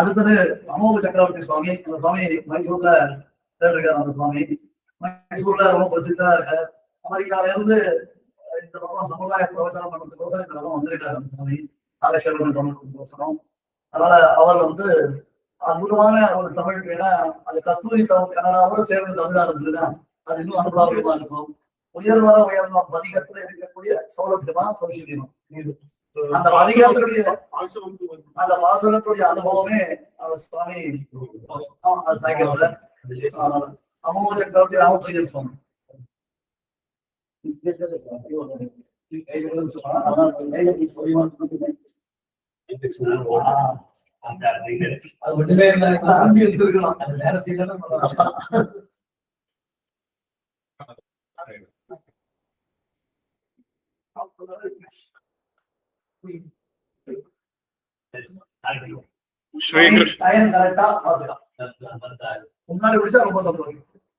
அடுத்தது அமோக சக்கரவர்த்தி சுவாமி. அந்த சுவாமி மைசூர்ல இருக்காரு. அந்த சுவாமி மைசூர்ல ரொம்ப பிரசித்தா இருக்காரு. அமெரிக்கால இருந்து இந்த பக்கம் சமுதாய பிரவச்சனம் பண்றதுக்கோசரம் இந்த பக்கம் வந்திருக்காரு அந்த சுவாமி. ஆகேஸ்வரன். அதனால அவர் அற்புதமான ஒரு தமிழ். ஏன்னா அது கஸ்தூரி தமிழ் கன்னடாவோட சேர்ந்து தமிழா இருந்ததுன்னா அது இன்னும் அனுபவமா இருக்கும். உயர்ந்த பதிகத்துல இருக்கக்கூடிய சௌலபியமா சௌஷியமா அந்த பதிகத்துடைய அந்த வாசகத்துடைய அனுபவமே அந்த சுவாமி சாய்க்கிறோட அமோக சக்கரவர்த்தி ராமபிரியன் சுவாமி.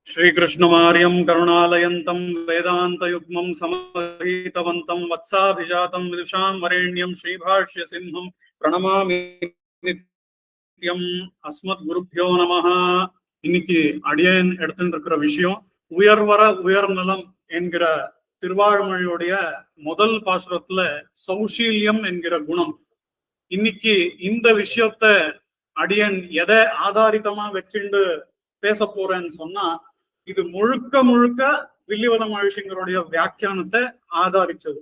श्रीकृष्णमार्यं करुणालयन्तं वेदान्तयुग्मं समहितवन्तं वत्साभिजातं विदुषां वरेण्यं श्रीभाष्यसिंहं प्रणमामि नित्यं अस्मद्गुरुभ्यो नमः. இன்னைக்கு அடியேன் எடுத்துட்டு இருக்கிற விஷயம் உயர்வர உயர்நலம் என்கிற திருவாழ்மொழியுடைய முதல் பாசுரத்துல சௌஷீல்யம் என்கிற குணம். இன்னைக்கு இந்த விஷயத்த அடியன் எதை ஆதாரிதமா வச்சுண்டு பேச போறேன்னு சொன்னா, இது முழுக்க முழுக்க வில்லிவத மகரிஷிங்களுடைய வியாக்கியானத்தை ஆதரிச்சது.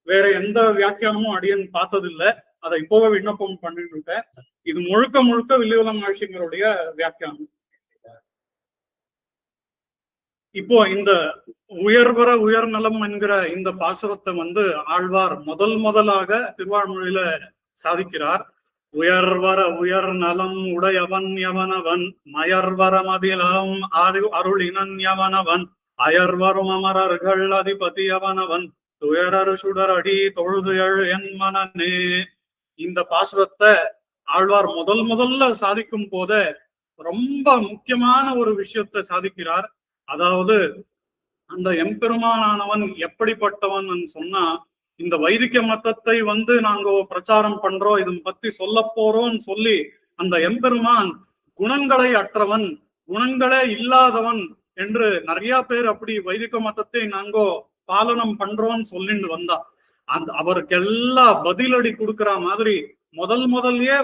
வேற எந்த வியாக்கியானமும் அடியன் பார்த்ததில்லை. அதை இப்போவே விண்ணப்பம் பண்ணிட்டு இருக்கேன். இது முழுக்க முழுக்க வில்லிவத மகரிஷிங்களுடைய வியாக்கியானம். இப்போ இந்த உயர்வர உயர்நலம் என்கிற இந்த பாசுரத்தை ஆழ்வார் முதலாக திருவாழ்மொழியில சாதிக்கிறார். உயர்வர உயர் நலம் உடையவன் எவனவன் மயர்வர மதிலம் அருளினன் எவனவன் அயர்வரும் அமரர்கள் அதிபதி எவனவன் துயரரு சுடரடி தொழுது எழு என் மனனே. இந்த பாசுரத்தை ஆழ்வார் முதல்ல சாதிக்கும் போத ரொம்ப முக்கியமான ஒரு விஷயத்தை சாதிக்கிறார். அதாவது அந்த எம்பெருமானானவன் எப்படிப்பட்டவன் சொன்னா, இந்த வைதிக மதத்தை நாங்க பிரச்சாரம் பண்றோம், இதை பத்தி சொல்ல போறோம்னு சொல்லி அந்த எம்பெருமான் குணங்களை அற்றவன், குணங்களே இல்லாதவன் என்று நிறைய பேர் அப்படி வைதிக மதத்தை நாங்கோ பாலனம் பண்றோம்னு சொல்லிட்டு வந்தா, அவருக்கெல்லாம் பதிலடி கொடுக்கிற மாதிரி முதல்லயே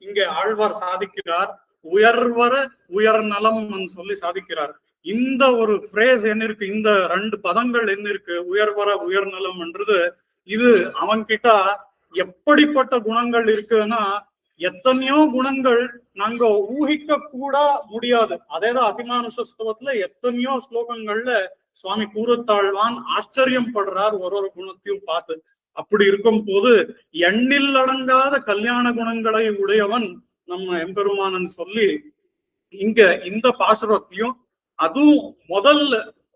இங்க ஆழ்வார் சாதிக்கிறார். உயர்வர உயர் நலம் சொல்லி சாதிக்கிறார். இந்த ஒரு ஃப்ரேஸ் என்ன இருக்கு, இந்த ரெண்டு பதங்கள் என்ன இருக்கு, உயர்வர உயர்நலம் என்றது, இது அவன்கிட்ட எப்படிப்பட்ட குணங்கள் இருக்குன்னா, எத்தனையோ குணங்கள் நாங்க ஊகிக்க கூட முடியாது. அதேதான் அபிமானுஷஸ்தவத்துல எத்தனையோ ஸ்லோகங்கள்ல சுவாமி கூறத்தாழ்வான் ஆச்சரியம் படுறார் ஒரு குணத்தையும் பார்த்து. அப்படி இருக்கும் போது எண்ணில் அடங்காத கல்யாண குணங்களை உடையவன் நம்ம எம்பெருமானன் சொல்லி இங்க இந்த பாசுரத்தையும் அதுவும் முதல்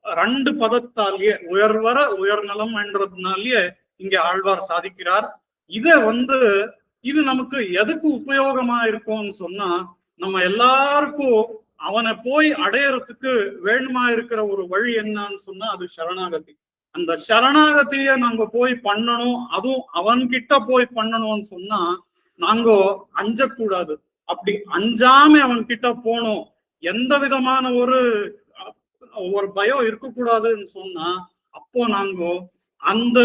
ரெண்டு பதத்தாலேயே உயர்வர உயர்நலம் என்றதுனாலேயே இங்க ஆழ்வார் சாதிக்கிறார். இது நமக்கு எதுக்கு உபயோகமா இருக்கும்னு சொன்னா, நம்ம எல்லாருக்கும் அவனை போய் அடையறதுக்கு வேணுமா இருக்கிற ஒரு வழி என்னன்னு சொன்னா அது சரணாகதி. அந்த சரணாகதிய நாங்க போய் பண்ணணும், அதுவும் அவன்கிட்ட போய் பண்ணணும்னு சொன்னா நாங்க அஞ்சக்கூடாது. அப்படி அஞ்சாம அவன்கிட்ட போனோம், எந்த விதமான ஒரு பயம் இருக்கக்கூடாதுன்னு சொன்னா, அப்போ நாங்க அந்த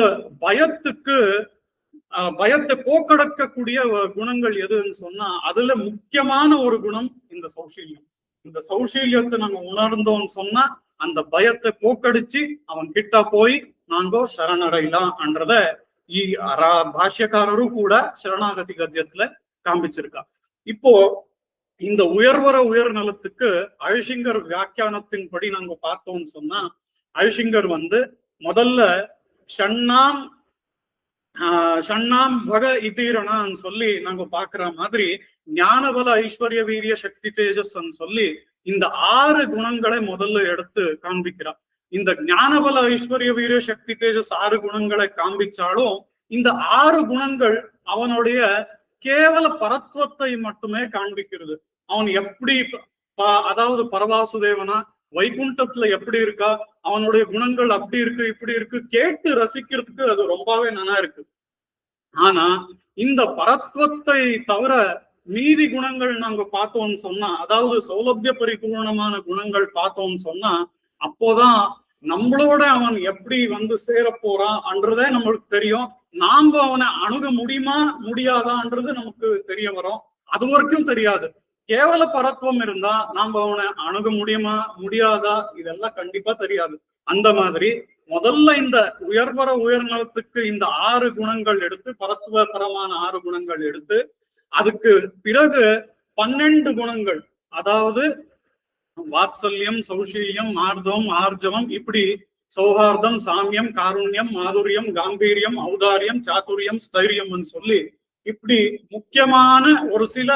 பயத்தை போக்கடக்கக்கூடிய குணங்கள் எதுன்னு சொன்னா அதுல முக்கியமான ஒரு குணம் இந்த சௌஷீல்யம். இந்த சௌஷீல்யத்தை நாங்க உணர்ந்தோம்னு சொன்னா அந்த பயத்தை போக்கடிச்சு அவன் கிட்ட போய் நாங்க சரணடையலாம் என்றத பாஷ்யக்காரரும் கூட சரணாகதி கத்தியத்துல காண்பிச்சிருக்கா. இப்போ இந்த உயர்வர உயர் நலத்துக்கு அழிசிங்கர் வியாக்கியானத்தின்படி நாங்க பார்த்தோம்னு சொன்னா, அழிசிங்கர் முதல்ல ஷண்ணாம் பக இதீரணான்னு சொல்லி நாங்க பாக்குற மாதிரி ஞானபல ஐஸ்வர்ய வீரிய சக்தி தேஜஸ் சொல்லி இந்த 6 குணங்களை முதல்ல எடுத்து காண்பிக்கிறார். இந்த ஞானபல ஐஸ்வர்ய வீரிய சக்தி தேஜஸ் 6 குணங்களை காண்பிச்சாலும் இந்த 6 குணங்கள் அவனுடைய கேவல பரத்வத்தை மட்டுமே காண்பிக்கிறது. அவன் எப்படி அதாவது பரவாசுதேவனா வைகுண்டத்துல எப்படி இருக்கா, அவனுடைய குணங்கள் அப்படி இருக்கு இப்படி இருக்கு கேட்டு ரசிக்கிறதுக்கு அது ரொம்பவே நல்லா இருக்கு. ஆனா இந்த பரத்வத்தை தவிர மீதி குணங்கள் நாங்க பார்த்தோம்னு சொன்னா, அதாவது சௌலபிய பரிபூர்ணமான குணங்கள் பார்த்தோம்னு சொன்னா, அப்போதான் நம்மளோட அவன் எப்படி வந்து சேர போறான்றதே நம்மளுக்கு தெரியும். நாம அவனை அணுக முடியுமா முடியாதான்றது நமக்கு தெரிய வரும். அது வரைக்கும் தெரியாது. கேவல பரத்துவம் இருந்தா நாம அவனை அணுக முடியுமா முடியாதா இதெல்லாம் கண்டிப்பா தெரியாது. அந்த மாதிரி முதல்ல இந்த உயர்வர உயர்நலத்துக்கு இந்த 6 குணங்கள் எடுத்து, பரத்துவ பரமான 6 குணங்கள் எடுத்து, அதுக்கு பிறகு 12 குணங்கள், அதாவது வாத்சல்யம், சௌஷீல்யம், ஆர்தவம், ஆர்ஜவம், இப்படி சௌஹார்தம், சாமியம், காருண்யம், மாதுரியம், காம்பீரியம், ஔதாரியம், சாதுரியம், ஸ்தைரியம்னு சொல்லி இப்படி முக்கியமான ஒரு சில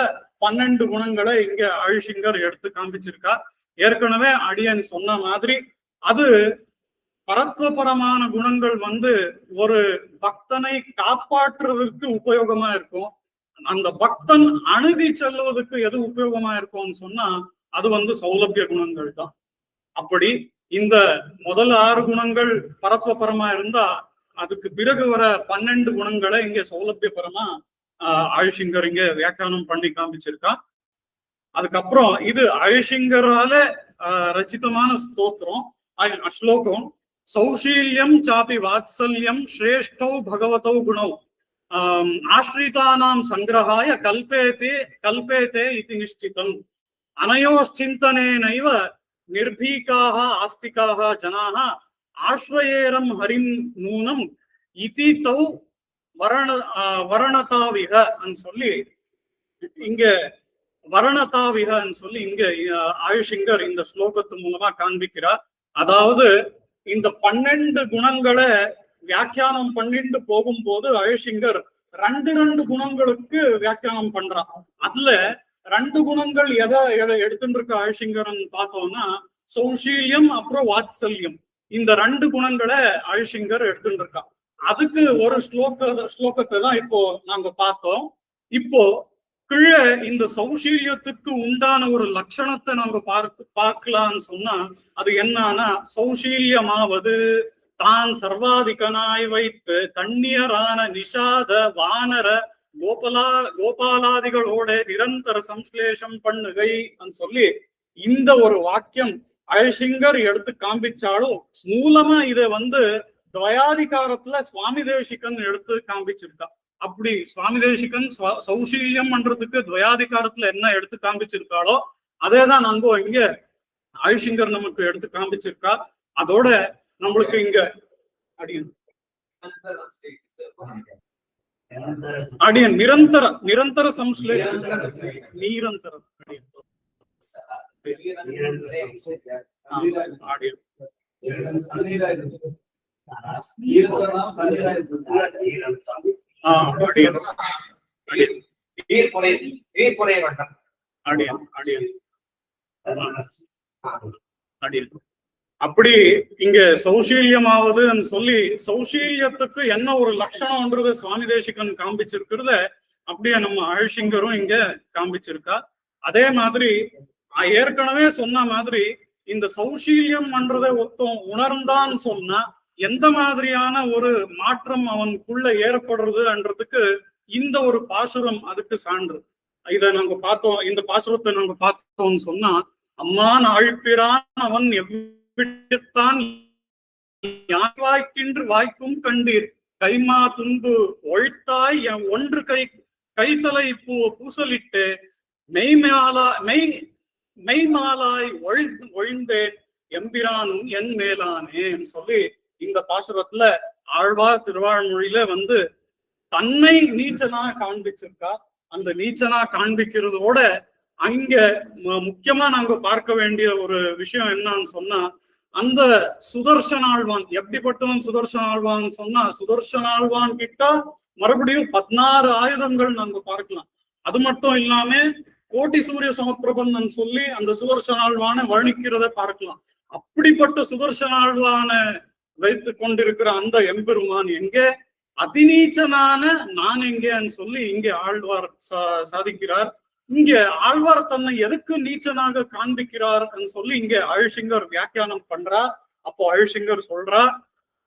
12 குணங்களை இங்க அழிசிங்கர் எடுத்து காண்பிச்சிருக்கா. ஏற்கனவே அடியன் சொன்ன மாதிரி அது பரத்துவபரமான குணங்கள் வந்து ஒரு பக்தனை காப்பாற்றுவதற்கு உபயோகமா இருக்கும். அந்த பக்தன் அணுகி செல்வதற்கு எது உபயோகமா இருக்கும்னு சொன்னா அது வந்து சௌலபிய குணங்கள் தான். அப்படி இந்த முதல் 6 குணங்கள் பரத்துவபரமா இருந்தா அதுக்கு பிறகு வர 12 குணங்களை இங்க சௌலபியபரமா அழிசிங்கர் இங்க வியாக்கியானம் பண்ணி காமிச்சிருக்கா. அதுக்கப்புறம் இது அழிசிங்கரால ரச்சிதமான ஸ்தோத்திரம் ஸ்லோகம். சௌஷீல்யம் சாபி வாத்சல்யம் ஸ்ரேஷ்டௌ பகவதௌ குணௌ ஆஸ்ரிதானாம் சங்கிரகாய கல்பேதே இதி நிஷ்டிதம் அனயோச்சிந்தனேனைவ நிர்பீகாக ஆஸ்திகாக ஜனாக ஆஸ்ரயேரம் ஹரிம் நூனம் இதி தௌ வரணதாவிகன்னு சொல்லி இங்க வரணதாவிகன்னு சொல்லி இங்க ஆயுஷிங்கர் இந்த ஸ்லோகத்து மூலமா காண்பிக்கிறார். அதாவது இந்த 12 குணங்களை வியாக்கியானம் பண்ணிட்டு போகும்போது அழிசிங்கர் 2 குணங்களுக்கு வியாக்கியானம் பண்றான். அதுல 2 குணங்கள் எதை எடுத்துட்டு இருக்க அழிசிங்கர்ன்னு பார்த்தோம்னா சௌஷீல்யம் அப்புறம் வாத்சல்யம், இந்த 2 குணங்களை அழிசிங்கர் எடுத்துட்டு இருக்கான். அதுக்கு ஒரு ஸ்லோகத்தை தான் இப்போ நாங்க பார்த்தோம். இப்போ கீழே இந்த சௌஷீல்யத்துக்கு உண்டான ஒரு லட்சணத்தை நாங்க பார்க்கலாம்னு சொன்னா அது என்னன்னா, சௌஷீல்யமாவது தான் சர்வாதிகனாய் வைத்து தண்ணியரான நிஷாத வானர கோபாலாதிகளோட நிரந்தர சம்ஸ்லேஷம் பண்ணுகை சொல்லி இந்த ஒரு வாக்கியம் அழிசிங்கர் எடுத்து காண்பிச்சாலும் மூலமா இதை வந்து துவயாதிகாரத்துல சுவாமி தேசிகன் எடுத்து காண்பிச்சிருக்கா. அப்படி சுவாமி தேசிகன் சௌஷீல்யம் பண்றதுக்கு துவயாதிகாரத்துல என்ன எடுத்து காண்பிச்சிருக்காளோ அதேதான் நாங்க இங்க அழிசிங்கர் நமக்கு எடுத்து காண்பிச்சிருக்கா. அதோட நம்மளுக்கு இங்க அடியன் நிரந்தர சம்ஸ்லேஷம் நிரந்தரம் அப்படி இங்க சௌஷீல்யமாவதுன்னு சொல்லி சௌஷீல்யத்துக்கு என்ன ஒரு லட்சணம்ன்றது சுவாமி தேசிகன் காண்பிச்சிருக்கிறத அப்படியே நம்ம அழிசிங்கரும் இங்க காண்பிச்சிருக்கா. அதே மாதிரி ஏற்கனவே சொன்ன மாதிரி இந்த சௌஷீல்யம் பண்றதை ஒருத்தன் உணர்ந்தான்னு சொன்னா எந்த மாதிரியான ஒரு மாற்றம் அவனுக்குள்ள ஏற்படுறதுன்றதுக்கு இந்த ஒரு பாசுரம் அதுக்கு சான்று. இதை நாங்க பார்த்தோம். இந்த பாசுரத்தை நாங்க பார்த்தோம்னு சொன்னா, அம்மான் ஆழ்பிரான் அவன் எவ்விடத்தான் வாய்க்கின்று வாய்க்கும் கண்டீர் கைமா துன்பு ஒழ்த்தாய் ஒன்று கைத்தலை பூசலிட்டு மெய்மாலாய் ஒழிந்தேன் எம்பிரானும் என் மேலானேன்னு சொல்லி இந்த பாசுரத்துல ஆழ்வார் திருவாழ்மொழியில வந்து தன்னை நீச்சனா காண்பிச்சிருக்கா. அந்த நீச்சனா காண்பிக்கிறதோட அங்க முக்கியமா நாங்க பார்க்க வேண்டிய ஒரு விஷயம் என்னன்னு சொன்னா, அந்த சுதர்சனாழ்வான் எப்படிப்பட்டவன் சுதர்சனாழ்வான் சொன்னா, சுதர்சனாழ்வான் கிட்ட மறுபடியும் 16 ஆயுதங்கள் நாங்க பார்க்கலாம். அது மட்டும் இல்லாம கோட்டி சூரிய சமப்பிரபந்தன் சொல்லி அந்த சுதர்சனாழ்வான வர்ணிக்கிறத பார்க்கலாம். அப்படிப்பட்ட சுதர்சனாழ்வான வைத்து கொண்டிருக்கிற அந்த எம்பெருமான் எங்கே, அதிநீச்சனான நான் எங்கேன்னு சொல்லி இங்கே ஆழ்வார் சாதிக்கிறார். இங்க ஆழ்வார் தன்னை எதுக்கு நீச்சனாக காண்பிக்கிறார் சொல்லி இங்க அழிசிங்கர் வியாக்கியானம் பண்றார். அப்போ அழிசிங்கர் சொல்றார்,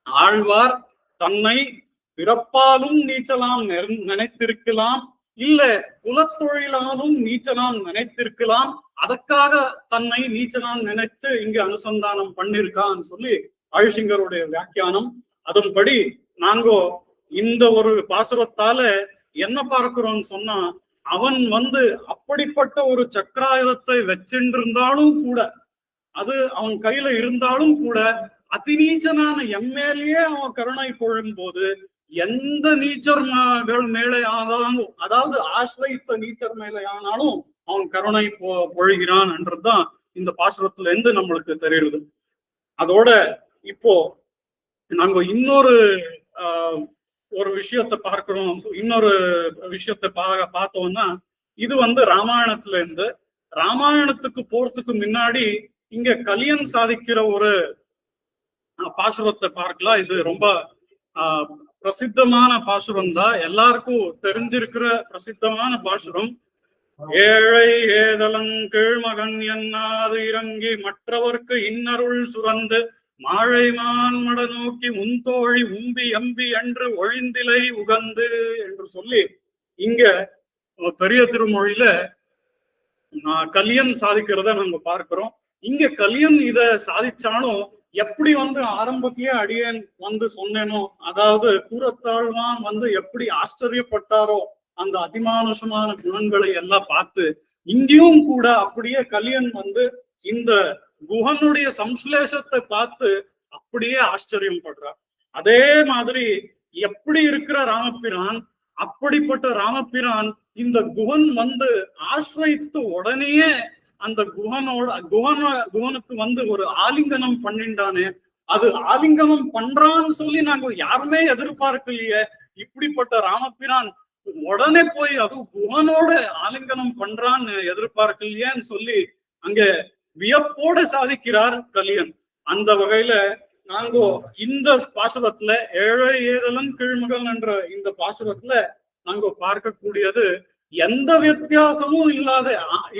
ஆழ்வார் தன்னை பிறப்பாலும் நீச்சலாம் நினைத்திருக்கலாம், இல்ல குலத்தொழிலாலும் நீச்சனான் நினைத்திருக்கலாம், அதற்காக தன்னை நீச்சனான் நினைத்து இங்கு அனுசந்தானம் பண்ணிருக்கான்னு சொல்லி ஆயுஷிங்கருடைய வியாக்கியானம். அதன்படி நாங்கோ இந்த ஒரு பாசுரத்தால என்ன பார்க்கிறோம்னு சொன்னா, அவன் அப்படிப்பட்ட ஒரு சக்கராயுதத்தை வச்சிருந்தாலும் கூட, அது அவன் கையில இருந்தாலும் கூட, அதிநீச்சனான எம்மேலேயே அவன் கருணை பொழும் போது எந்த நீச்சர்கள் மேலே ஆனாலும், அதாவது ஆசிரித்த நீச்சர் மேலே ஆனாலும் அவன் கருணை பொழுகிறான் என்றுதான் இந்த பாசுரத்துல இருந்து நம்மளுக்கு தெரியுது. அதோட இப்போ நாங்க இன்னொரு ஒரு விஷயத்தை பார்க்கிறோம். இன்னொரு விஷயத்தை பார்த்தோம்னா, இது ராமாயணத்துல இருந்து, ராமாயணத்துக்கு போறதுக்கு முன்னாடி இங்க கலியன் சாதிக்கிற ஒரு பாசுரத்தை பார்க்கலாம். இது ரொம்ப பிரசித்தமான பாசுரம் தான், எல்லாருக்கும் தெரிஞ்சிருக்கிற பிரசித்தமான பாசுரம். ஏழை ஏதலங்கீழ் மகன் என்னாது இறங்கி மற்றவர்க்கு இன்னருள் சுரந்து மாழைமான் மட நோக்கி முன்தோழி உம்பி எம்பி என்று ஒழிந்திலை உகந்து என்று சொல்லி இங்க பெரிய திருமொழியில கலியன் சாதிக்கிறத நம்ம பார்க்கிறோம். இங்க கலியன் இத சாதிச்சாலும் எப்படி ஆரம்பத்திலேயே அடியேன் சொன்னேனோ, அதாவது கூறத்தாழ்வான் எப்படி ஆச்சரியப்பட்டாரோ அந்த அதிமானுஷமான குணங்களை எல்லாம் பார்த்து, இங்கேயும் கூட அப்படியே கலியன் இந்த குஹனுடைய சம்ஸ்லேஷத்தை பார்த்து அப்படியே ஆச்சரியம் படுறார். அதே மாதிரி எப்படி இருக்கிற ராமபிரான், அப்படிப்பட்ட ராமபிரான் இந்த குஹன் ஆசிரித்து உடனேயே அந்த குஹனுக்கு ஒரு ஆலிங்கனம் பண்ணிண்டானே, அது ஆலிங்கனம் பண்றான்னு சொல்லி நாங்க யாருமே எதிர்பார்க்கலையே. இப்படிப்பட்ட ராமபிரான் உடனே போய் அது குஹனோட ஆலிங்கனம் பண்றான்னு எதிர்பார்க்கலையேன்னு சொல்லி அங்க வியப்போட சாதிக்கிறார் கலியன். அந்த வகையில நாங்க இந்த பாசுரத்துல ஏழை ஏதலன் கீழ்மகன் என்ற இந்த பாசுரத்துல நாங்க பார்க்கக்கூடியது, எந்த வித்தியாசமும்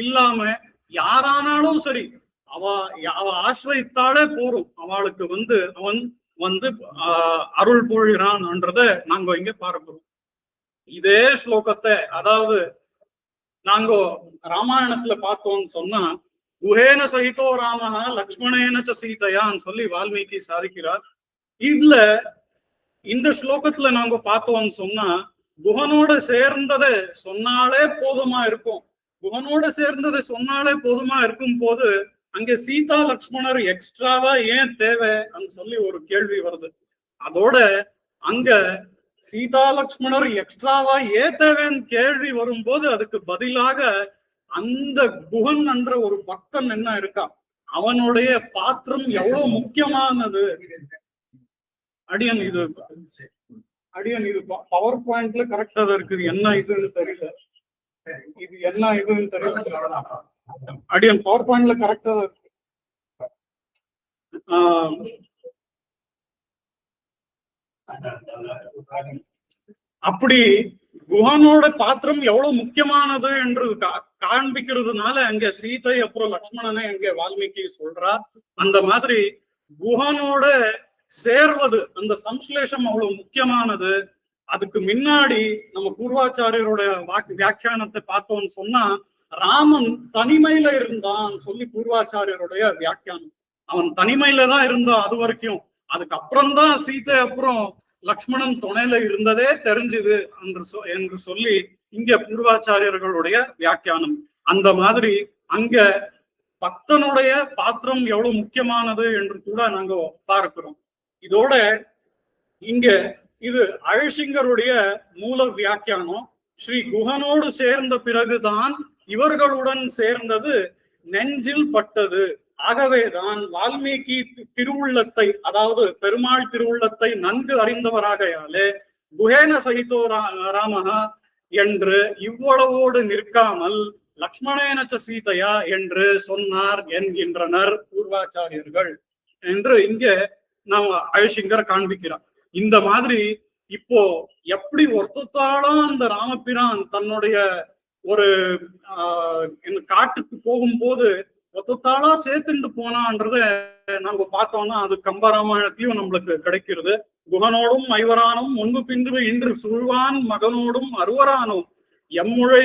இல்லாம யாரானாலும் சரி அவ ஆசிரித்தாலே போரும், அவளுக்கு அவன் அருள் பொழிறான்ன்றத நாங்க இங்க பார்க்கிறோம். இதே ஸ்லோகத்தை, அதாவது நாங்க ராமாயணத்துல பார்த்தோம்னு சொன்னா, குஹேன சகிதோ ராமஹ லக்ஷ்மணேன ச சீதையான்னு சொல்லி வால்மீகி சாதிக்கிறார். இதுல இந்த ஸ்லோகத்துல நாங்க பார்த்தோம்னு சொன்னா, குஹனோட சேர்ந்ததை சொன்னாலே போதுமா இருக்கும். குஹனோட சேர்ந்ததை சொன்னாலே போதுமா இருக்கும் போது அங்க சீதா லக்ஷ்மணர் எக்ஸ்ட்ராவா ஏன் தேவை சொல்லி ஒரு கேள்வி வருது. அதோட அங்க சீதா லக்ஷ்மணர் எக்ஸ்ட்ராவா ஏன் தேவைன்னு கேள்வி வரும்போது அதுக்கு பதிலாக அந்த குஹன் என்ற ஒரு பக்தன் என்ன இருக்கா, அவனுடைய பாத்திரம் எவ்வளவு முக்கியமானது. அடியன் இது பவர் பாயிண்ட்ல கரெக்டா தான் இருக்குது. என்ன இதுன்னு தெரியல, இது என்ன இதுன்னு தெரியல. அடியன் பவர் பாயிண்ட்ல கரெக்டா தான் இருக்கு. அப்படி குஹனோட பாத்திரம் எவ்வளவு முக்கியமானது என்று காண்பிக்கிறதுனால அங்க சீதை அப்புறம் லக்ஷ்மணனை அங்க வால்மீகி சொல்றார். அந்த மாதிரி குஹனோட சேர்வது, அந்த சம்ஸ்லேஷம் அவ்வளவு முக்கியமானது. அதுக்கு முன்னாடி நம்ம பூர்வாச்சாரியரோட வியாக்கியானத்தை பார்த்தோம்னு சொன்னா, ராமன் தனிமையில இருந்தான் சொல்லி பூர்வாச்சாரியருடைய வியாக்கியானம். அவன் தனிமையில தான் இருந்தான் அது வரைக்கும். அதுக்கப்புறம் தான் சீதை அப்புறம் லக்ஷ்மணன் துணையில இருந்ததே தெரிஞ்சுது என்று சொல்லி இங்க பூர்வாச்சாரியர்களுடைய வியாக்கியானம். அந்த மாதிரி அங்க பக்தனுடைய பாத்திரம் எவ்வளவு முக்கியமானது என்று கூட நாங்க பார்க்கிறோம். இதோட இங்க இது அழசிங்கருடைய மூல வியாக்கியானம். ஸ்ரீ குஹனோடு சேர்ந்த பிறகுதான் இவர்களுடன் சேர்ந்தது நெஞ்சில் பட்டது. ஆகவேதான் வால்மீகி திருவுள்ளத்தை, அதாவது பெருமாள் திருவுள்ளத்தை நன்கு அறிந்தவராகையாலே குஹேன சகிதோ ராமஹா என்று இவ்வளவோடு நிற்காமல் லக்ஷ்மணேனச்ச சீதையா என்று சொன்னார் என்கின்றனர் பூர்வாச்சாரியர்கள் என்று இங்க நாம் அழசிங்கர் காண்பிக்கிறார். இந்த மாதிரி இப்போ எப்படி ஒருத்தாலும் அந்த ராமபிரான் தன்னுடைய ஒரு காட்டுக்கு போகும்போது ஒத்தாளா சேர்த்துட்டு போனான்றத நாங்க பார்த்தோம்னா அது கம்பராமாயணத்திலயும் நம்மளுக்கு கிடைக்கிறது. குஹனோடும் ஐவரானும் முன்பு பின்பு இன்று சுழ்வான் மகனோடும் அருவரானோம் எம்முழை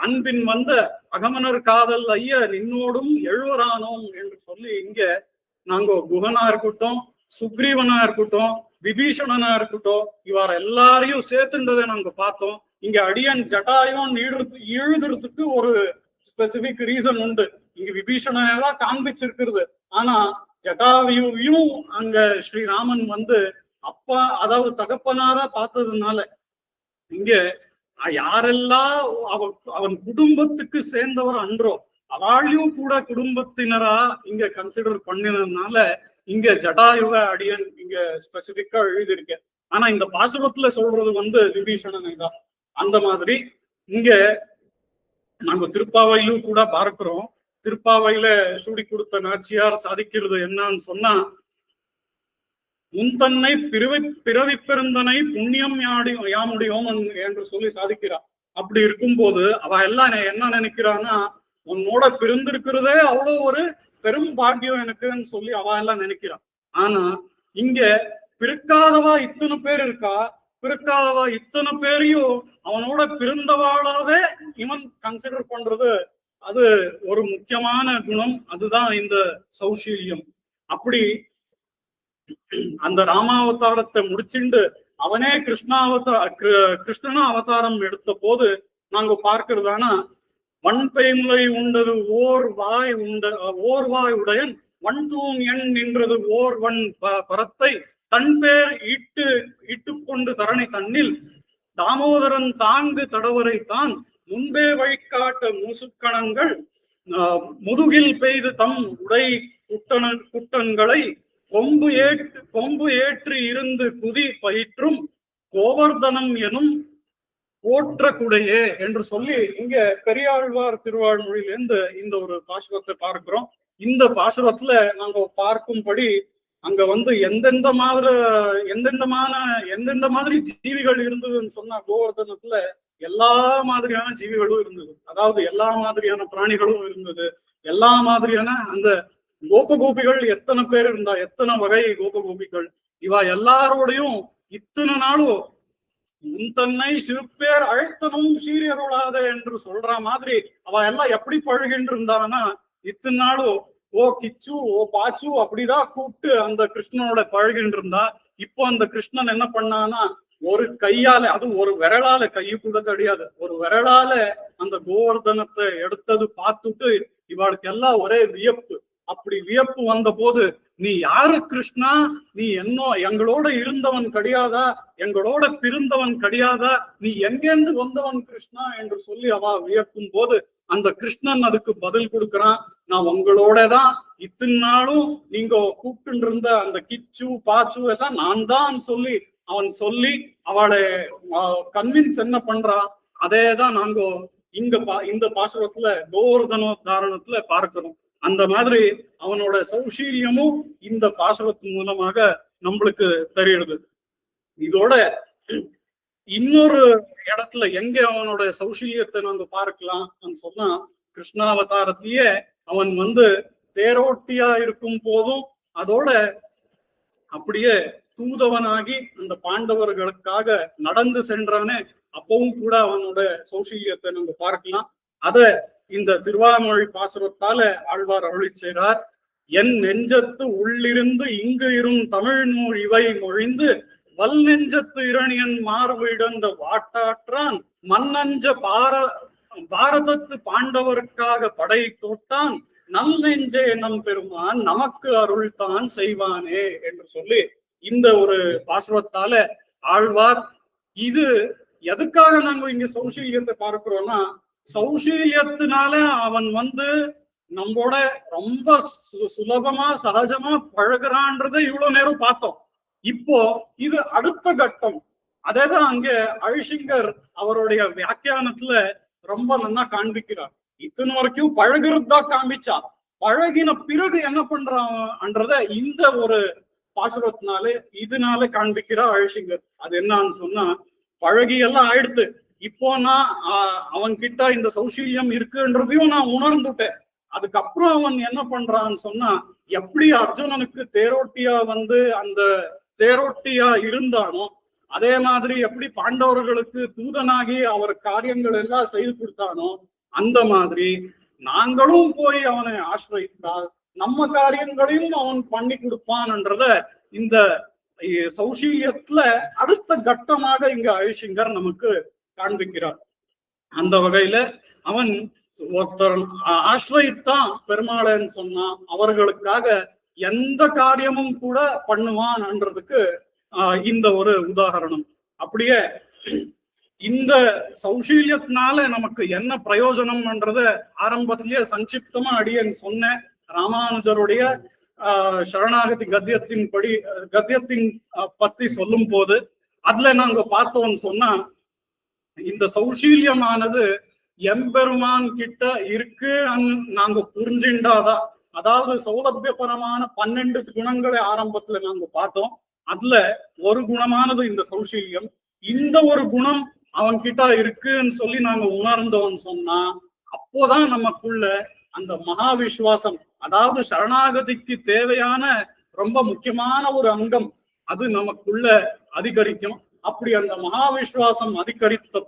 அன்பின் வந்த அகமனர் காதல் ஐய நின்னோடும் எழுவரானோம் என்று சொல்லி இங்க நாங்க குகனா இருக்கட்டும், சுக்ரீவனா இருக்கட்டும், விபீஷணனா இருக்கட்டும், இவர் எல்லாரையும் சேர்த்துன்றதை நாங்க பார்த்தோம். இங்க அடியன் ஜட்டாயும் இழுதுறதுக்கு ஒரு ஸ்பெசிபிக் ரீசன் உண்டு. இங்க விபீஷணனை தான் காண்பிச்சிருக்கிறது. ஆனா ஜட்டாயுவையும் அங்க ஸ்ரீராமன் வந்து அப்பா, அதாவது தகப்பனாரா பார்த்ததுனால இங்க யாரெல்லாம் அவன் குடும்பத்துக்கு சேர்ந்தவர் அன்றோ அவளையும் கூட குடும்பத்தினரா இங்க கன்சிடர் பண்ணினதுனால இங்க ஜட்டாயுவ அடியன் இங்க ஸ்பெசிபிக்கா எழுதியிருக்கேன். ஆனா இந்த பாசுரத்துல சொல்றது வந்து விபீஷணனை தான். அந்த மாதிரி இங்க நாங்க திருப்பாவையிலும் கூட பார்க்கிறோம். திருப்பாவையில சூடி கொடுத்த நாச்சியார் சாதிக்கிறது என்னன்னு சொன்னா, முன்தன்னை பிறவி பெருந்தனை புண்ணியம் யாமுடியோம் என்று சொல்லி சாதிக்கிறார். அப்படி இருக்கும்போது அவ எல்லாம் என்ன நினைக்கிறான்னா, உன்னோட பிறந்திருக்கிறதே அவ்வளவு ஒரு பெரும் பாக்கியம் எனக்குன்னு சொல்லி அவ எல்லாம் நினைக்கிறான். ஆனா இங்க பிறக்காதவா இத்தனை பேர் இருக்கா, பிறக்காதவா இத்தனை பேரையும் அவனோட பிறந்தவாளாவே இவன் கன்சிடர் பண்றது அது ஒரு முக்கியமான குணம். அதுதான் இந்த சௌஷீல்யம். அப்படி அந்த ராமாவதாரத்தை முடிச்சுண்டு அவனே கிருஷ்ணனா அவதாரம் எடுத்த போது நாங்க பார்க்கிறதானா, வன்பெயமுலை உண்டது ஓர் வாய் உடையன் வன்தூம் எண் நின்றது ஓர்வன் பரத்தை தன் பேர் இட்டு கொண்டு தரணை தன்னில் தாமோதரன் தாங்கு தடவரை தான் முன்பே வழிகாட்ட மூசுக்கணங்கள் முதுகில் பெய்து தம் உடை குட்டன்களை கொம்பு ஏற்று இருந்து குதி பயிற்றும் கோவர்தனம் எனும் போற்ற குடையே என்று சொல்லி இங்க பெரியாழ்வார் திருவாழ்மொழியிலிருந்து இந்த ஒரு பாசுரத்தை பார்க்கிறோம். இந்த பாசுரத்துல நாங்க பார்க்கும்படி அங்க வந்து எந்தெந்த மாதிரி ஜீவிகள் இருந்ததுன்னு சொன்னா, கோவர்தனத்துல எல்லா மாதிரியான ஜீவிகளும் இருந்தது. அதாவது எல்லா மாதிரியான பிராணிகளும் இருந்தது. எல்லா மாதிரியான அந்த கோபகோபிகள் எத்தனை பேர் இருந்தா, எத்தனை வகை கோபகோபிகள், இவா எல்லாரோடையும் இத்தனை நாளும் முன்தன்னை சிறுபேர் அழைத்தனும் சீரியருளாத என்று சொல்ற மாதிரி அவ எல்லாம் எப்படி பழகின்று இருந்தான்னா, இத்தனை நாளும் ஓ கிச்சு ஓ பாச்சு அப்படிதான் கூப்பிட்டு அந்த கிருஷ்ணனோட பழகின்று இருந்தா. இப்போ அந்த கிருஷ்ணன் என்ன பண்ணானா, ஒரு கையால, அது ஒரு விரலால, கையு கூட கிடையாது, ஒரு விரலால அந்த கோவர்தனத்தை எடுத்தது பார்த்துட்டு இவாளுக்கு எல்லாம் ஒரே வியப்பு. அப்படி வியப்பு வந்த போது, நீ யாரு கிருஷ்ணா, நீ எங்களோட இருந்தவன் கிடையாதா, எங்களோட பிறந்தவன் கிடையாதா, நீ எங்கேருந்து வந்தவன் கிருஷ்ணா என்று சொல்லி அவ வியக்கும் போது அந்த கிருஷ்ணன் அதுக்கு பதில் கொடுக்கிறான், நான் உங்களோட தான் இத்தனை நாளும் நீங்க கூப்பிட்டு இருந்த அந்த கிச்சு பாச்சு எல்லாம் நான் தான் சொல்லி அவன் சொல்லி அவளை கன்வின்ஸ் என்ன பண்றான். அதேதான் நாங்க இந்த பாசுரத்துல கோவர்தனோத்தாரணத்துல பார்க்கிறோம். அந்த மாதிரி அவனோட சௌஷீல்யமும் இந்த பாசுரத்தின் மூலமாக நம்மளுக்கு தெரியுது. இதோட இன்னொரு இடத்துல எங்க அவனோட சௌஷீல்யத்தை நாங்க பார்க்கலாம் சொன்னா, கிருஷ்ணாவதாரத்திலேயே அவன் வந்து தேரோட்டியா இருக்கும் போதும் அதோட அப்படியே தூதவனாகி அந்த பாண்டவர்களுக்காக நடந்து சென்றானே, அப்பவும் கூட அவனோட சௌஷீல்யத்தை நம்ம பார்க்கலாம். அத இந்த திருவாமொழி பாசுரத்தால ஆழ்வார் அருளி செய்கிறார். என் நெஞ்சத்து உள்ளிருந்து இங்கு இரும் தமிழ் நூல் இவை மொழிந்து வல் நெஞ்சத்து இரணியன் மார்பு இடந்த வாட்டாற்றான் மண்ணஞ்ச பாரதத்து பாண்டவருக்காக படை தோட்டான் நல் நெஞ்சே நம் பெருமான் நமக்கு அருள் தான் செய்வானே என்று சொல்லி இந்த ஒரு பாசுரத்தால ஆழ்வார், இது எதுக்காக நாங்க இங்க சௌஷீல்யத்தை பார்க்கிறோம்னா, சௌஷீல்யத்தினால அவன் வந்து நம்மோட ரொம்ப சுலபமா சகஜமா பழகுறான்றதை இவ்வளவு நேரம் பார்த்தோம். இப்போ இது அடுத்த கட்டம். அதேதான் அங்க அழிசிங்கர் அவருடைய வியாக்கியானத்துல ரொம்ப நல்லா காண்பிக்கிறார். இத்தனை வரைக்கும் பழகுறது தான் காண்பிச்சா, பழகின பிறகு என்ன பண்றான்றத இந்த ஒரு பாசுரத்தினாலே இதனால காண்பிக்கிறா அழிசிங்கர். அது என்னன்னு சொன்னா, பழகி எல்லாம் ஆயிடுத்து, இப்போ நான் அவன் கிட்ட இந்த சௌஷீல்யம் இருக்குன்றதையும் நான் உணர்ந்துட்டேன். அதுக்கப்புறம் அவன் என்ன பண்றான்னு சொன்னா, எப்படி அர்ஜுனனுக்கு தேரோட்டியா வந்து அந்த தேரோட்டியா இருந்தானோ அதே மாதிரி எப்படி பாண்டவர்களுக்கு தூதனாகி அவர் காரியங்கள் எல்லாம் செய்து கொடுத்தானோ அந்த மாதிரி நாங்களும் போய் அவனை ஆசிரியித்தால் நம்ம காரியங்களையும் அவன் பண்ணி கொடுப்பான்ன்றத இந்த சௌஷீல்யத்துல அடுத்த கட்டமாக இங்க அழிசிங்கர் நமக்கு காண்பிக்கிறார். அந்த வகையில அவன் ஒருத்தர் ஆசிரியித்தான் பெருமாளன்னு சொன்னா அவர்களுக்காக எந்த காரியமும் கூட பண்ணுவான்ன்றதுக்கு இந்த ஒரு உதாரணம். அப்படியே இந்த சௌஷீல்யத்தினால நமக்கு என்ன பிரயோஜனம்ன்றத ஆரம்பத்திலேயே சங்கிப்தமா அடியேன் சொன்னேன். ராமானுஜருடைய சரணாகதி கத்தியத்தின் பத்தி சொல்லும் போது அதுல நாங்க பார்த்தோம்னு சொன்னா இந்த சௌஷீல்யமானது எம்பெருமான் கிட்ட இருக்கு நாங்க புரிஞ்சுண்டாதான். அதாவது சௌலபியபரமான 12 குணங்களை ஆரம்பத்துல நாங்க பார்த்தோம். அதுல ஒரு குணமானது இந்த சௌஷீல்யம். இந்த ஒரு குணம் அவன் கிட்ட இருக்குன்னு சொல்லி நாங்க உணர்ந்தோம்னு சொன்னா அப்போதான் நமக்குள்ள அந்த மகா விஸ்வாசம், அதாவது சரணாகதிக்கு தேவையான ரொம்ப முக்கியமான ஒரு அங்கம் அது நமக்குள்ள அதிகரிக்கும். அப்படி அந்த மகா விஸ்வாசம் அதிகரித்த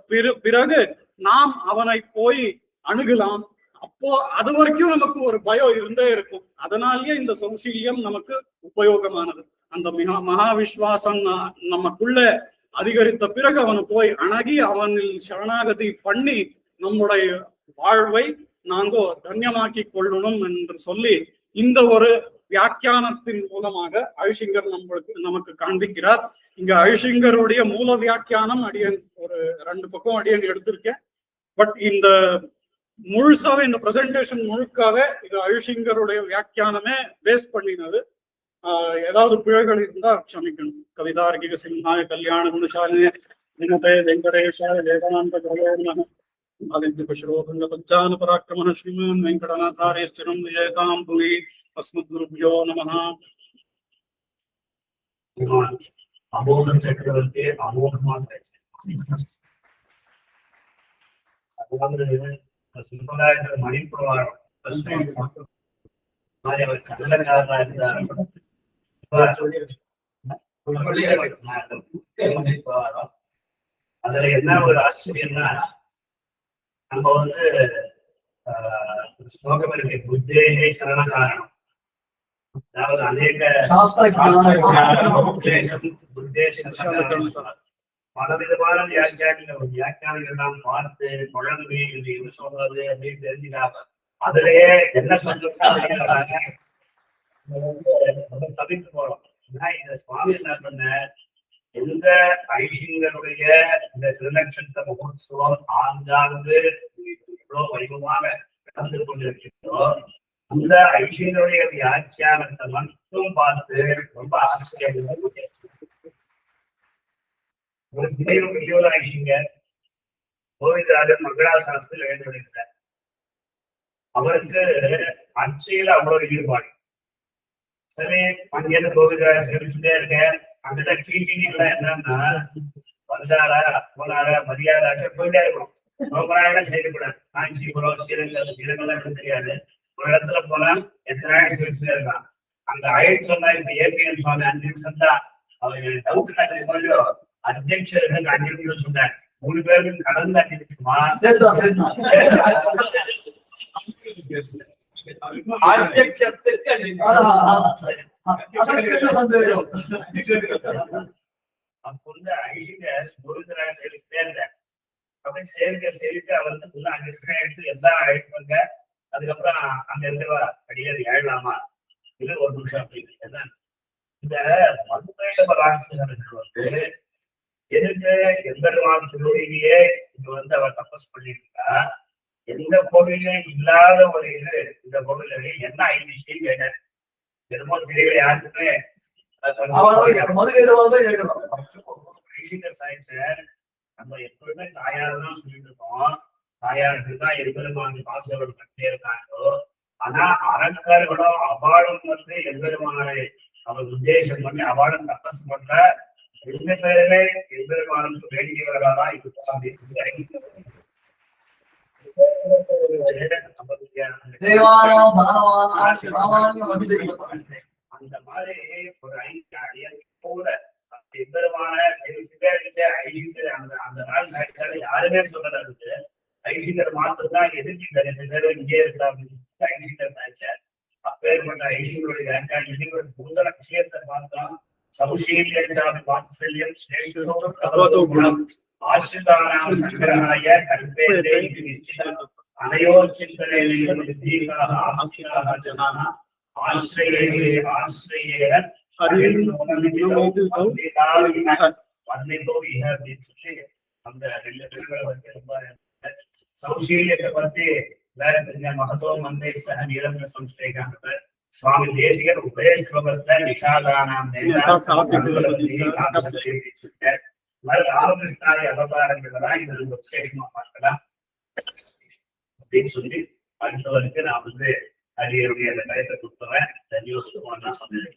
பிறகு நாம் அவனை போய் அணுகலாம். அப்போ அது வரைக்கும் நமக்கு ஒரு பயம் இருந்தே இருக்கும். அதனாலேயே இந்த சௌஷீல்யம் நமக்கு உபயோகமானது. அந்த மகா விஸ்வாசம் நமக்குள்ள அதிகரித்த பிறகு அவனை போய் அணுகி அவனில் சரணாகதி பண்ணி நம்முடைய வாழ்வை நாங்க தன்யமாக்கி கொள்ளணும் என்று சொல்லி இந்த ஒரு வியாக்கியானத்தின் மூலமாக அழிசிங்கர் நமக்கு காண்பிக்கிறார். இங்க அழிசிங்கருடைய மூல வியாக்கியானம் அடியன் ஒரு 2 பக்கம் அடியன் எடுத்திருக்கேன். பட் இந்த முழுசாவே இந்த பிரசன்டேஷன் முழுக்காவே இது அழிசிங்கருடைய வியாக்கியானமே பேஸ் பண்ணினது. ஏதாவது பிழைகள் இருந்தா க்ஷமிக்கணும். கவிதார்க்கிக சிம்ஹாய கல்யாண குணசாலினே வினதே வெங்கடேஷாய வேதாந்த பிரயோஜன பஞ்சான பராக்கிரம ஸ்ரீமான் வெங்கடநாதாரிய ஸ்திரம் விஜயதாம் புவி அஸ்மத்குருப்யோ நமः. அமோக சக்கரவர்த்தி அமோகமா சம்பிரதாயத்தில் மணிப்புவாரம் கல்லக்காரனா இருந்தார். அதுல என்ன ஒரு ஆச்சரியம்னா நம்ம ஸ்லோகம் இருக்கு, புத்தேகே சரண காரணம். அதாவது அநேக பலவிதமான வியாக்கியானங்கள் நாம் பார்த்து குழம்பு என்று சொல்றது அப்படின்னு தெரிஞ்சுக்காம அதுலயே என்ன சொல்றாங்க தவிர்த்து போறோம். இந்த சுவாமி என்ன பண்ண, எந்த ஐஷிங்கருடைய இந்த திருநட்சத்திர மகோத்சவம் ஆங்காங்கு இவ்வளவு வைபவமாக நடந்து கொண்டிருக்கிறதோ அந்த ஐஷிங்கருடைய வியாக்கியானத்தை மட்டும் பார்த்து ரொம்ப ஆச்சரியம். ஒரு பெரியோர் ஐஷிங்கர் கோவிந்தராஜன் மங்களாசாசனத்தில் எழுந்து வருகிறார். அவருக்கு அச்சையில அவ்வளவு ஈடுபாடு. சரி, அங்கேருந்து கோவிந்தராஜன் சேமிச்சுட்டே இருக்கேன். அந்த கீழ்கீழ்லாம் என்னன்னா வந்தாரா போனாரா மரியாதை போயிட்டே இருக்கணும். ரொம்ப நாள் செய்யக்கூடாது. காஞ்சிபுரம் ஸ்ரீரங்கம் இடங்கள்லாம் தெரியாது. ஒரு இடத்துல போனா எத்தனை நாள் சேமிச்சுட்டே இருக்கான். அந்த ஆயிரத்துல இப்ப ஏபிஎன் சுவாமி 5 நிமிஷம் தான் அவங்க டவுட் சொல்லியோ அத்தியட்சர்கள் 5 நிமிஷம் சொன்னார். 3 பேருக்கு கடந்த 5 நிமிஷமா சேர்க்க அவருக்கு எடுத்து எல்லாம் அழைப்பாங்க. அதுக்கப்புறம் அங்க இருக்கிற அடியார் ஏழலாமா இது 1 நிமிஷம் அப்படின்னு. இந்த மதுரை எதுக்கு எம்பெருமான் திருவடியிலேயே இங்க அவர் தபஸ் பண்ணிருக்கா. எந்த கோவிலையும் இல்லாத ஒரு இது இந்த கோவில்ல என்ன ஐதிஷ்யம் கேட்டார். பெருமாள் திரைகளை யாருக்குமே நம்ம எப்பொழுதுமே தாயார் தான் சொல்லிட்டு இருக்கோம். தாயாருக்கு தான் எம்பெருமான் பாசவர் கட்டே இருக்காங்களோ. ஆனா அரக்கர்களும் அபாடம் எம்பெருமானை அவர் உத்தேசம் பண்ணி அபாடம் தபஸ் பண்ற 2 பேருமே எம்பெருமானுக்கு வேண்டிய வரலாதான் இது. அந்த மாதிரி ஒரு 5 அடியோட எம்பெருமான அந்த நாள் சாய்ச்சால யாருமே சொல்லல. ஐசிங்கர் மாத்திரம் எதிர்க்கிட்டார், இந்த பேரும் இங்கே இருக்கலாம் ஐசிங்கர் சாய்ச்சார். அப்பேற்பட்ட ஐசிங்கருடைய முந்தன விஷயத்தை பார்த்தோம். சௌஷீல்யம் வாத்சல்யம் ஸ்நேகம் ஆசிரிதானாம் சங்கராய கல்பே அனையோர்ச்சிந்தனையிலும் வித்தீகாக ஆஸ்திகாக ஜனான ஆஸ்ரயே ஆஸ்ரயே அந்த சௌஷீல்யத்தை பத்தி மகத்துவ மந்தை சக நிரந்தர சம்ஸ்தேகாங்க சுவாமி தேசிகர் உபயஸ்லோகத்துல நிஷாதானாம் ராமகிருஷ்ணாதி அவதாரங்கள்தான் இது விசேஷமா பார்க்கலாம் அப்படின்னு சொல்லி அடுத்தவருக்கு நான் அரியருடைய அந்த கருத்தை கொடுத்துறேன். தன்யோசுவான் சொன்னேன்.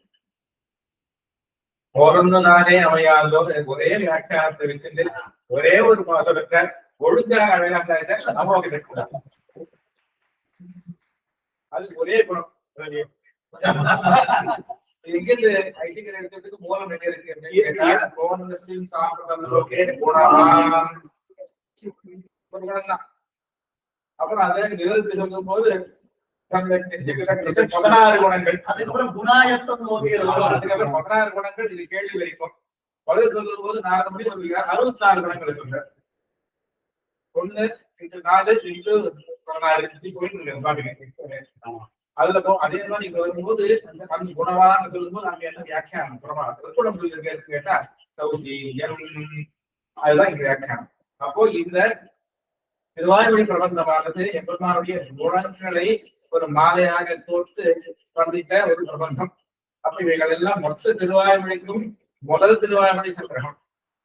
நானே அமையாதோ ஒரே வியாக்கியானத்தை வச்சுட்டு ஒரே ஒரு பாசுரத்தை ஒழுங்காக அது ஒரே குணம். எங்கிருந்து ஐசிங்கர் எடுக்கிறதுக்கு மூலம் எங்க இருக்கு அப்புறம் அதை நிறுத்தி சொல்லும் போது 16 குணங்கள் 16 குணங்கள் இது கேள்வி வைக்கும். பதில் சொல்லும் போது 4 மணி சொல்லுகிறார் 64 குணங்கள் சொல்றார். 1 × 4 × 16 போயிட்டு பாருங்க. அதுல அதே மாதிரி இங்க வரும்போது அந்த குணவான்னு சொல்லும் போது அங்க என்ன வியாக்கியானம் குணம் கேட்டா சௌஷீல்யம் அதுதான் இங்க வியாக்கியானம். அப்போ இந்த திருவாய்மொழி பிரபந்தமானது எம்பெருமானுடைய குணங்களை ஒரு மாலையாக கோர்த்து வர்ணித்த ஒரு பிரபந்தம். அப்ப இவைகள் எல்லாம் மொத்த திருவாய்மொழிக்கும் முதல் திருவாய்மொழி சங்கிரகம்,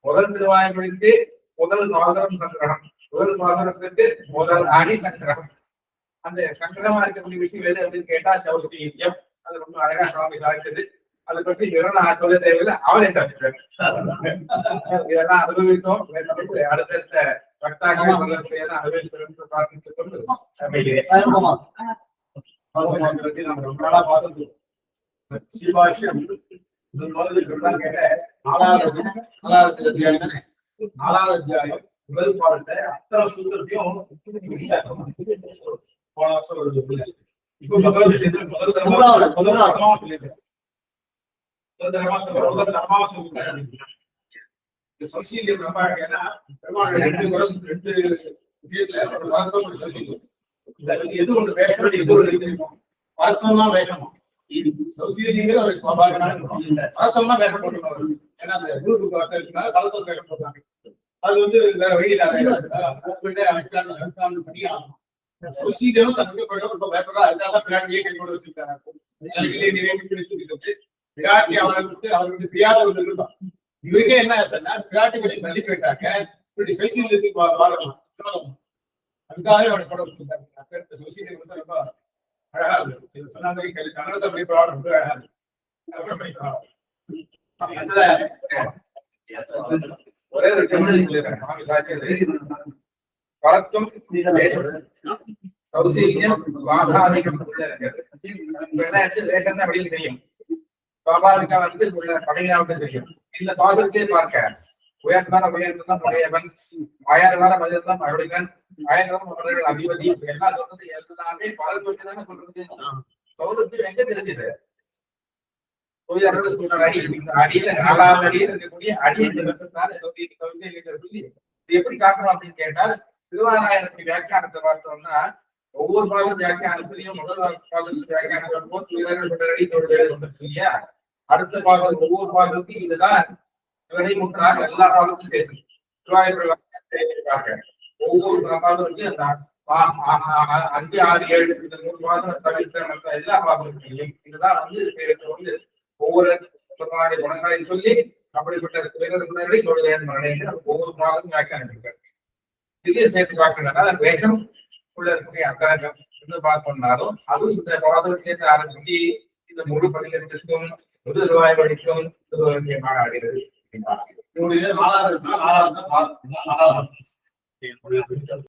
முதல் திருவாய்மொழிக்கு முதல் பாகரம் சங்கிரகம், முதல் பாகரத்துக்கு முதல் அடி சங்கிரகம். அந்த சங்கிரகமா இருக்கக்கூடிய விஷயம் எது அப்படின்னு கேட்டா சௌஷீல்யம். அது ரொம்ப அழகா சுவாமி சாதிச்சது. அதை பற்றி நான் சொல்ல தேவையில்லை, அவளே சாதிச்சிருக்காரு. இதெல்லாம் அனுபவித்தோம். அடுத்தடுத்த பக்தாக்கள் அனுபவித்து பார்த்துக் கொண்டு நம்ம ரொம்ப நாளா பார்த்து ஸ்ரீபாஷ்யம் கேட்ட 4வது அத்தியாயம் முதல் பாடத்தை அத்தனை சூத்திரத்தையும் போன வருஷம் இப்போ முதல் விஷயத்துல முதல் தரமா சொல்லியிருக்கேன். சௌஷீல்யம் ரொம்ப ஏன்னா ரெண்டு விஷயத்துல எது ஒண்ணு வேஷம் எது ஒண்ணு தெரியுமோ அர்த்தம் தான் வேஷமா. சௌஷீல்யங்கிற ஒரு சுவாபாவிகமான அர்த்தம் தான் வேஷம் போட்டுருவாங்க. ஏன்னா அந்த குரூப்புக்கு அர்த்தம் இருக்குனால கலத்தம் வேஷம் போடுறாங்க. அது வேற வழி இல்லாத சௌஷீல்யம் தனக்கு ரொம்ப பயப்படா. அதுக்காக பிராட்டியே கை கொண்டு வச்சிருக்காங்க. வச்சிருக்கிறது பிராட்டி அவர்களுக்கு பிரியாதவர்கள் இருந்தான். இவருக்கே என்ன ஆசைன்னா பிராட்டிகளை தள்ளி போயிட்டாக்க இப்படி சௌஷீல்யத்துக்கு வாழலாம். அதுக்காக அவனை கொண்டு வச்சிருக்காங்க. சௌஷீல்யம் வந்து ரொம்ப அழகா இருக்கு. சொன்ன மாதிரி கன்னடத்தை அப்படி பாடம் ரொம்ப அழகா இருக்கு. ஒரே ஒரு பழக்கம் சௌஷீல்யம் சுவாபாவிகம் வெளியில் தெரியும். சுவாபாவிகா வந்து படையாவுக்கு தெரியும். இந்த பாசத்தையே பார்க்க உயர்ந்தான உயர்ந்தான் உடையவன், அயர்வான மதியத்தான் அருளிகன், அயர்வான அதிபதி எல்லாம் சொல்றது எல்லாமே பலன் வச்சு தானே சொல்றது. சௌலத்தில் எங்க தெரிஞ்சது அடியில 4வது அடியில் இருக்கக்கூடிய அடியை சொல்லி எப்படி காட்டணும் அப்படின்னு கேட்டால் திருவாராயணத்துக்கு வியாக்கியானத்தை பார்த்தோம்னா ஒவ்வொரு பாகம் வியாக்கியானத்திலையும் முதல் பாகத்துக்கு வியாக்கியானம் போது இல்லையா, அடுத்த பாகம் ஒவ்வொரு பாகத்துக்கும் இதுதான் விடைமுற்றாக எல்லா பாகத்தையும் சேர்த்து திருவாயூர் ஒவ்வொரு பாகத்துக்கும் 5, 6, 7 3 பாகம் தவிர்த்த எல்லா பாகத்தையும் இதுதான் வந்து ஒவ்வொரு குணங்களை சொல்லி அப்படிப்பட்ட ஒவ்வொரு பாகத்தும் வியாக்கியானம் இருக்காரு. இதையும் சேர்த்து பார்க்கணும்னா வேஷம் உள்ள இருக்கக்கூடிய அக்கரகம் என்று பார்த்தோம்னாலும் அதுவும் இந்த பாதம் சேர்த்து ஆரம்பிச்சு இந்த முழு படிக்கிறதுக்கும் முழு திருவாய்மொழிக்கும் ஆகிறது.